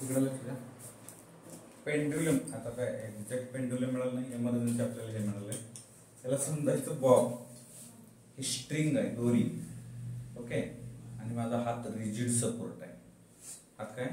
इकडे लक्ष द्या. पेंड्युलम, आता काय एक्झॅक्ट पेंड्युलम मिळालं नाही, एमर्जन्सी आपल्याला हे मिळालंय. त्याला समजायचं बॉब, ही स्ट्रिंग आहे, दोरी. ओके, आणि माझा हात रिजिड सपोर्ट आहे. हात काय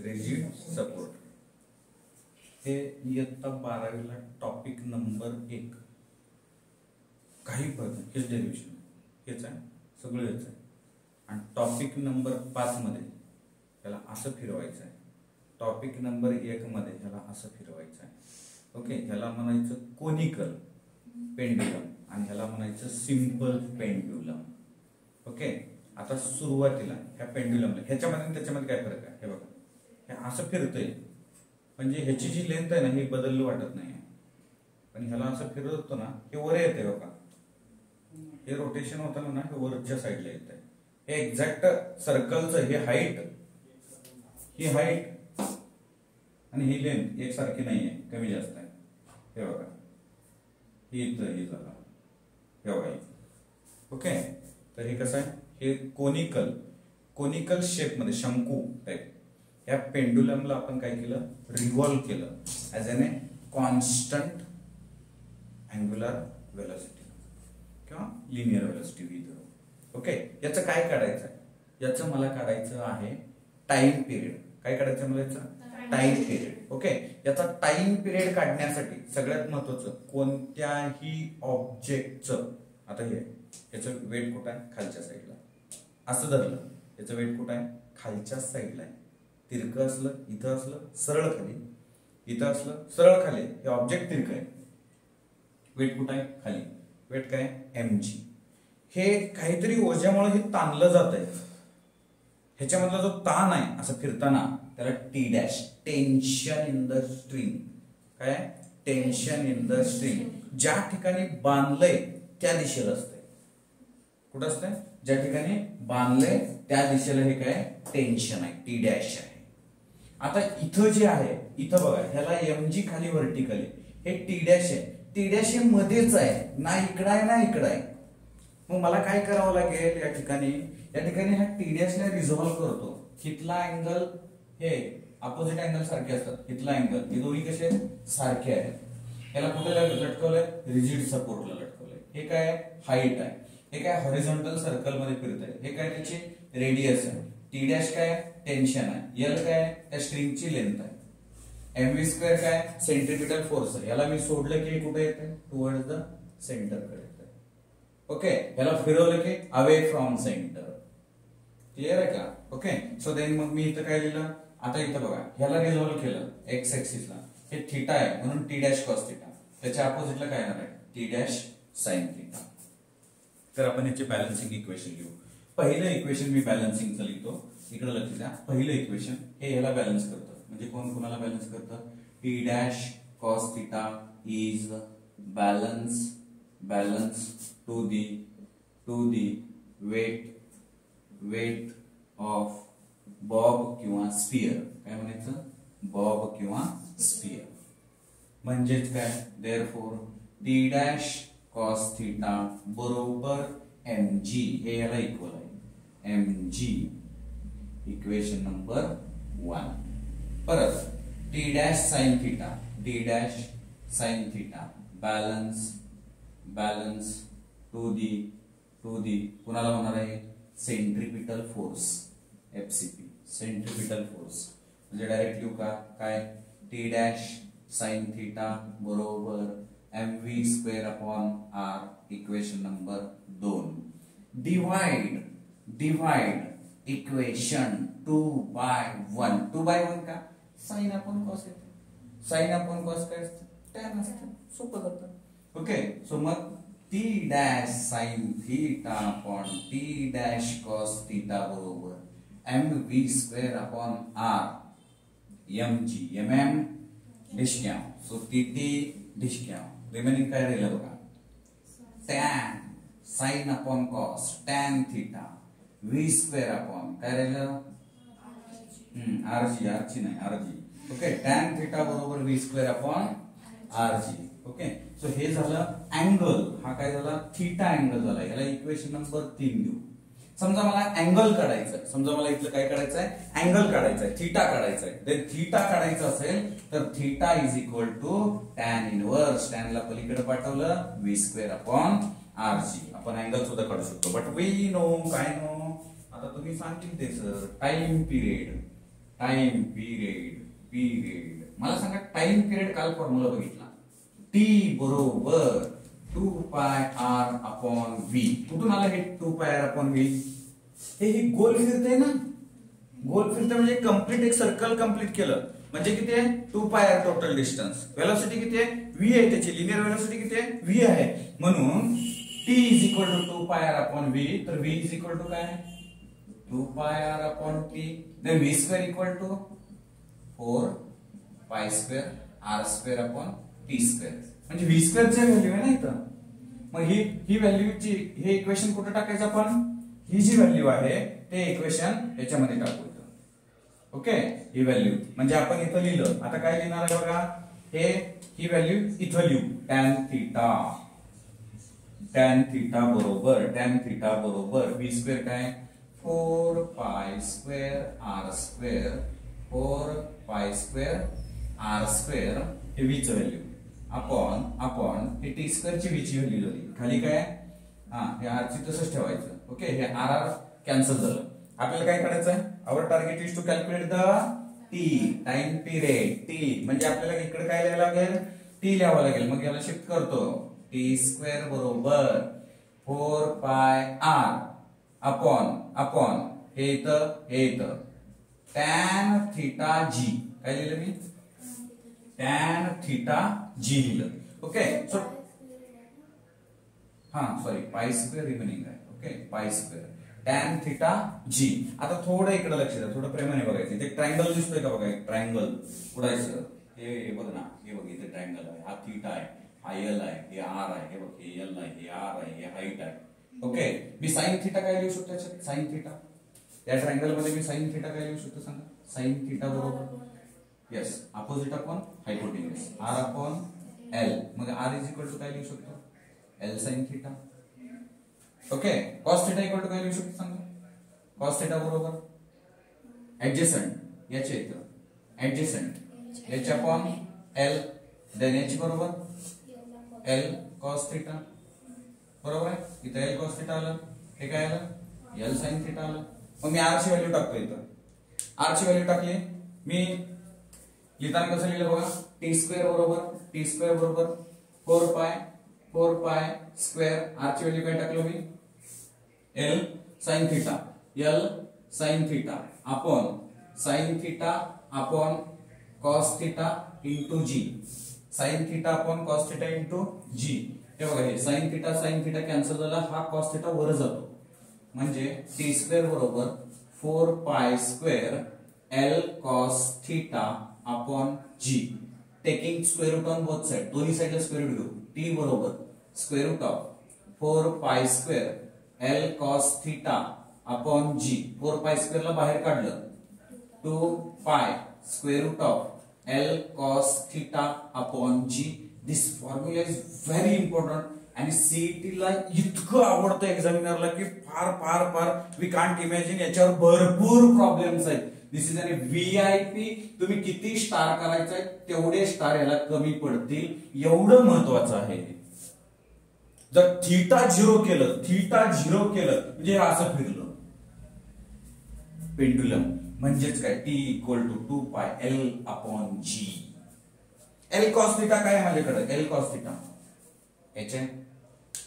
रिजिड सपोर्ट. हे इयत्ता 12वीला टॉपिक नंबर 1. काही फरक नाही, हेच डेरिव्हेशन हेच आहे, सगळं हेच आहे. आणि टॉपिक नंबर 5 मध्ये याला असं फिरवायचं आहे. टॉपिक नंबर 1 मध्ये ह्याला असं फिरवायचं आहे. ओके, ह्याला म्हणायचं कोनिकल पेंड्युलम आणि ह्याला म्हणायचं सिंपल पेंड्युलम. ओके, आता सुरुवातीला ह्या पेंड्युलमला ह्याच्यामध्ये आणि त्याच्यामध्ये काय फरक आहे हे बघा. हे असं फिरतंय म्हणजे ह्याची जी लेंथ आहे ना ही बदलली वाटत नाही, पण ह्याला असं फिरवतो ना हे वर येते बघा. हे रोटेशन होताना ना हे वरच्या साईडला येत आहे. हे एक्झॅक्ट सर्कलचं हे हाईट, ही हाईट आणि ही लेंथ एकसारखी नाहीये, कमी जास्त आहे. हे बघा, ही इथं ही झाला हे बघा. ओके, तर हे कसं आहे, हे कोनिकल शेप मध्ये शंकू टाईप. या पेंडुलमला आपण काय केलं, रिव्हॉल्व केलं as an a constant angular velocity किंवा लिनियर वेलोसिटी विथ. ओके, याचं काय काढायचं आहे, याचं मला काढायचं आहे टाइम पिरियड. काय काढायचं मला याचं टाइम पिरियड. ओके, याचा टाइम पिरियड काढण्यासाठी सगळ्यात महत्वाचं कोणत्याही ऑब्जेक्टचं, आता हे याचं वेट कुठं आहे, खालच्या साईडला. असं धरलं, याचं वेट कुठं आहे, खालच्या साईडला आहे. तिरकं असलं इथं, असलं सरळ खाली, इथं असलं सरळ खाली. हे ऑब्जेक्ट तिरकं आहे, वेट कुठं आहे, खाली. वेट काय mg. हे काहीतरी ओझ्यामुळे हे ताणलं जात आहे. ह्याच्यामधला जो ताण आहे असं फिरताना त्याला T dash, tension in the string. काय टेन्शन इन द स्ट्रिंग. ज्या ठिकाणी बांधलंय त्या दिशेला असतंय. कुठं असतंय, ज्या ठिकाणी बांधलंय त्या दिशेला हे काय टेन्शन आहे, टी डॅश आहे. आता इथं जे आहे, इथं बघा ह्याला mg खाली व्हर्टिकली, हे टी डॅश आहे. टी डॅश हे मध्येच आहे, ना इकडं आहे ना इकडं आहे. मग मला काय करावं लागेल, या ठिकाणी हा टी डॅश ने रिझॉल्व्ह करतो. हितला अँगल हे अपोजिट अँगल सारखे असतात, हितला अँगल हे दोन्ही कसे सारखे आहेत. याला कुठे लटकवलंय, रिजिड सपोर्टला लटकवलंय. हे काय हाईट आहे, हे काय हॉरिझॉन्टल सर्कल मध्ये फिरत आहे. हे काय त्याची रेडियस आहे. टी डॅश काय टेन्शन आहे, एल काय त्या स्ट्रिंगची लेंथ आहे. mv स्क्वेअर काय सेंट्रिपिटल फोर्स आहे. याला मी सोडलं की कुठे येते, टुवर्ड्स द सेंटर कडे येते. ओके, याला फिरवलं की अवे फ्रॉम सेंटर. क्लिअर आहे का. ओके, सो देन मग मी इथं काय लिहिलं, आता इथं बघा ह्याला रिझॉल्व्ह केलं एक्स ऍक्सिसला. हे थीटा आहे म्हणून टी डॅश कॉस थीटा. त्याच्या अपोजिटला काय येणार आहे, टी डॅश साइन थीटा. तर आपण याचे बॅलन्सिंग इक्वेशन लिहू. पहिलं इक्वेशन मी बॅलन्सिंगचं लिहितो. इकडे लक्ष द्या, पहिलं इक्वेशन हे ह्याला बॅलन्स करतं. म्हणजे कोण कोणाला बॅलन्स करतं, T dash cos theta is balance to the weight of bob किंवा स्फियर. काय म्हणायचं, बॉब किंवा स्फियर. म्हणजेच काय, therefore T dash cos theta बरोबर mg, हे याला इक्वल आहे mg. Equation number 1. परत T dash sine theta balance to the कुणाला होणार आहे, centripetal force FCP. Centripetal force म्हणजे डायरेक्ट लिहू का, काय टी डॅश साइन थीटा बरोबर mv square upon r. Equation number 2. Divide equation 2/1. 2/1 का, साइन अपॉन कॉस येते. साइन अपॉन कॉस काय असतं, टॅन असतं. सोपं जातं. ओके, सो मग T dash sine theta upon T dash cos theta बरोबर mv square upon r. mm डिस्क्याव, सो टी डिस्क्याव. रिमेनिंग काय राहिलं बघा, tan sine upon cos tan theta v square upon काय राहिलं, आरजी नाही आरजी. ओके, टॅन थीटा बरोबर v square upon RG. Okay, so हे झालं अँगल. हा काय झाला, थीटा अँगल झाला. याला इक्वेशन नंबर 3 देऊ. समजा मला अँगल काढायचं, समजा मला इथलं काय काढायचं आहे, अँगल काढायचा आहे, थीटा काढायचा आहे. तर थीटा काढायचं असेल तर theta is equal to tan inverse, टॅनला पलीकडे पाठवलं v स्क्वेअर अपॉन rg. आपण अँगल सुद्धा काढू शकतो. बट वी नो, काय नो, आता तुम्ही सांगतील ते sir, time period, time period, period. मला सांगा टाइम पिरियड काल फॉर्म्युला बघितला, t बरोबर 2 पाय r अपॉन v. कुठून आलं हे 2 पाय r अपॉन v? हे गोल फिरते ना, गोल फिरते म्हणजे कंप्लीट एक सर्कल कंप्लीट केलं म्हणजे किती आहे, 2 pi r total distance. Velocity किती आहे, v आहे, त्याची लिनियर वेलोसिटी किती आहे, v आहे. म्हणून t is equal to 2 pi r upon v. तर v इज इक्वल टू काय, 2 pi r upon t. Then v square equal to 4 pi square r square upon t square. म्हणजे v square ची value आहे ना इथं. मग ही व्हॅल्यूची हे इक्वेशन कुठे टाकायचं आपण, ही जी व्हॅल्यू आहे ते इक्वेशन याच्यामध्ये टाकू. ओके, ही व्हॅल्यू म्हणजे आपण इथं लिहिलं. आता काय लिहिणार आहे बघा, हे ही व्हॅल्यू इथं लिहू, टॅन थीटा. टॅन थीटा बरोबर, टॅन थीटा बरोबर v स्क्वेअर काय, 4 pi square r square, 4 pi square r square, हे v ची व्हॅल्यू अपॉन हे t स्क्वेअर ची v ची व्हॅल्यू झाली. खाली काय, हे r ची तसंच ठेवायचं. ओके, हे r कॅन्सल झालं. आपल्याला काय करायचं आहे, our target is to calculate the T, time period. T म्हणजे आपल्याला इकडे काय लिहावं लागेल, टी लिहावं लागेल. मग याला शिफ्ट करतो, टी स्क्वेअर बरोबर 4 पाय r अपॉन हे इथं टॅन थीटा जी. काय लिहिलं मी, टॅन थीटा जी लिहिलं. Okay, so sorry, pi square remaining आहे. Okay, pi square tan theta g. आता थोडं इकडे लक्ष द्या, थोडं प्रेमाने बघायचं. इथे ट्रायंगल दिसतोय का बघा, एक ट्रायंगल उडायचं. हे बघ ना, हे बघ इथे ट्रायंगल आहे, हा थीटा आहे, हा एल आहे, हे आर आहे, हे बघ हे एल आहे, हे आर आहे, हे हाईट आहे. ओके, मी साइन थीटा काय लिहू शकतो याच्यात, साइन थीटा. या ट्रायंगल मध्ये मी साइन थीटा काय लिहू शकतो सांगा, साइन थीटा बरोबर yes opposite upon hypotenuse, R upon L. मग आर इज इक्वल टू काय लिहू शकतो, L sine theta. Okay, cos theta equal to काय लिहू शकतो सांगा, कॉस थीटा बरोबर ऍडजसंट याच्या इथं ऍडजसंट याच्या अपॉन एल, देन याची बरोबर एल कॉस थीटा. बरोबर आहे, इथं एल कॉस थीटा आलं, हे काय आलं, एल साइन थीटा आलं. मग मी आर ची व्हॅल्यू टाकतो इथं, आर ची व्हॅल्यू टाकली. मी लिहिताना कसं लिहिलं बघा, टी स्क्वेअर बरोबर 4 पाय स्क्वेअर, आर ची व्हॅल्यू काय टाकलो मी, L sine theta, L sine theta upon sine theta upon cos theta into g, sine theta upon cos theta into g. हे बघा, हे साइन थीटा कॅन्सल झाला, हा कॉस थीटा वर जातो. म्हणजे टी स्क्वेअर बरोबर 4 pi square L cos theta upon g, taking square root on both side, दोन्ही साइडला स्क्वेअर रूट घेऊ. टी बरोबर square root of 4 pi square L cos theta upon g, 4 pi square ला बाहेर काढलं, 2 pi square root of L cos theta upon g. This formula is very important आणि CET ला इतकं आवडतं एक्झामिनरला की फार वी कांट इमॅजिन. याच्यावर भरपूर प्रॉब्लेम्स आहेत. दिस इज अन व्हीआयपी. तुम्ही किती स्टार करायचंय तेवढे स्टार याला कमी पडतील, एवढं महत्वाचं आहे. जर थीटा झिरो केलं म्हणजे असं फिरलं पेंडुलम, म्हणजेच काय, T equal to 2 pi L upon g. L cos theta काय माझ्याकडे, एल कॉस थीटा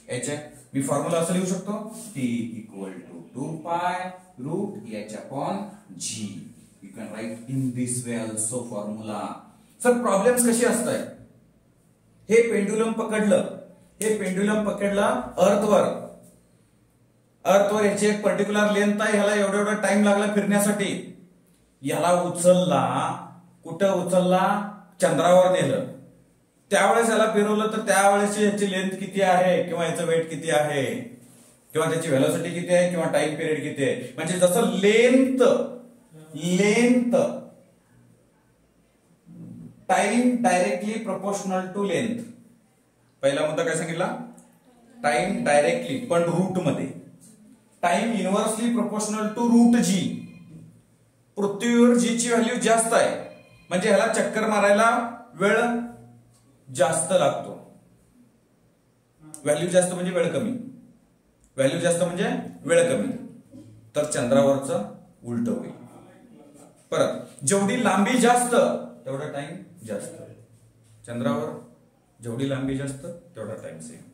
एच मी फॉर्म्युला असं लिहू शकतो, T equal to 2 pi root H upon g. You can write in this way also formula. Sir problems कशी असतात, हे pendulum पकडलं अर्थवर याची एक पर्टिक्युलर लेंथ आहे, ह्याला एवढा टाइम लागला फिरण्यासाठी. याला कुठं उचलला, चंद्रावर नेलं. त्यावेळेस याला फिरवलं तर त्यावेळेस याची लेंथ किती आहे, किंवा याचं वेट किती आहे, किंवा त्याची व्हेलॉसिटी किती आहे, किंवा टाइम पिरियड किती आहे. म्हणजे जसं length time directly proportional to length. पहिला मुद्दा काय सांगितला, टाइम डायरेक्टली पण रूट मध्ये. Time inversely proportional to root g. पृथ्वीवर जी ची व्हॅल्यू जास्त आहे म्हणजे ह्याला चक्कर मारायला वेळ जास्त लागतो. व्हॅल्यू जास्त म्हणजे वेळ कमी, व्हॅल्यू जास्त म्हणजे वेळ कमी. तर चंद्रावरचं उलट होईल. परत जेवढी लांबी जास्त तेवढा टाइम जास्त. चंद्रावर जेवढी लांबी जास्त तेवढा टाइम सेम.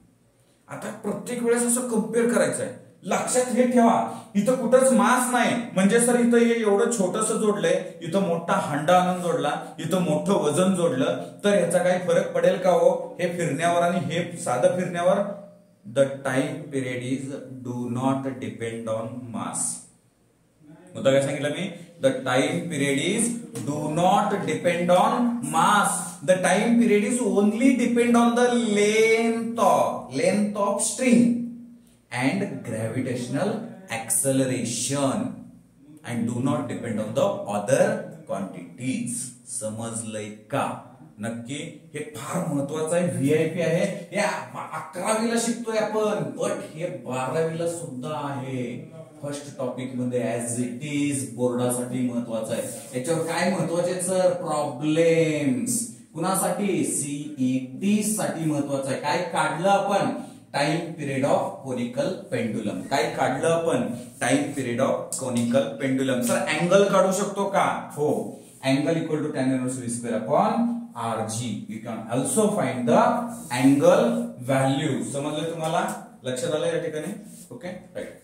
आता प्रत्येक वेळेस असं कम्पेअर करायचं आहे. लक्षात हे ठेवा, इथं कुठंच मास नाही म्हणजे सर इथं हे एवढं छोटस जोडलंय, इथं मोठा हांडा आणून जोडला, इथं मोठं वजन जोडलं तर ह्याचा काही फरक पडेल का हो? हे फिरण्यावर आणि हे साधं फिरण्यावर. The time period is do not depend on mass. मुद्दा काय सांगितलं मी? The time period is do not depend on mass. The time period is only depend on the length of string and gravitational acceleration and do not depend on the other quantities. समजलंय का? नक्की हे फार महत्वाचं आहे. VIP आहे. या 11वीला शिकतोय आपण, बट हे 12वीला सुद्धा आहे. फर्स्ट टॉपिक मध्ये ऍज इट इज बोर्डासाठी महत्वाचं आहे. याच्यावर काय महत्वाचे सर? प्रॉब्लेम्स. कुणासाठी? सीईटी साठी महत्वाचं आहे. काय काढलं आपण? Time period of conical pendulum. काय काढलं आपण? Time period of conical pendulum. Sir angle काढू शकतो का? हो. Angle equal to tan inverse v square upon rg. You can also find the angle value. समजलं तुम्हाला? लक्षात आलं या ठिकाणी? Okay right.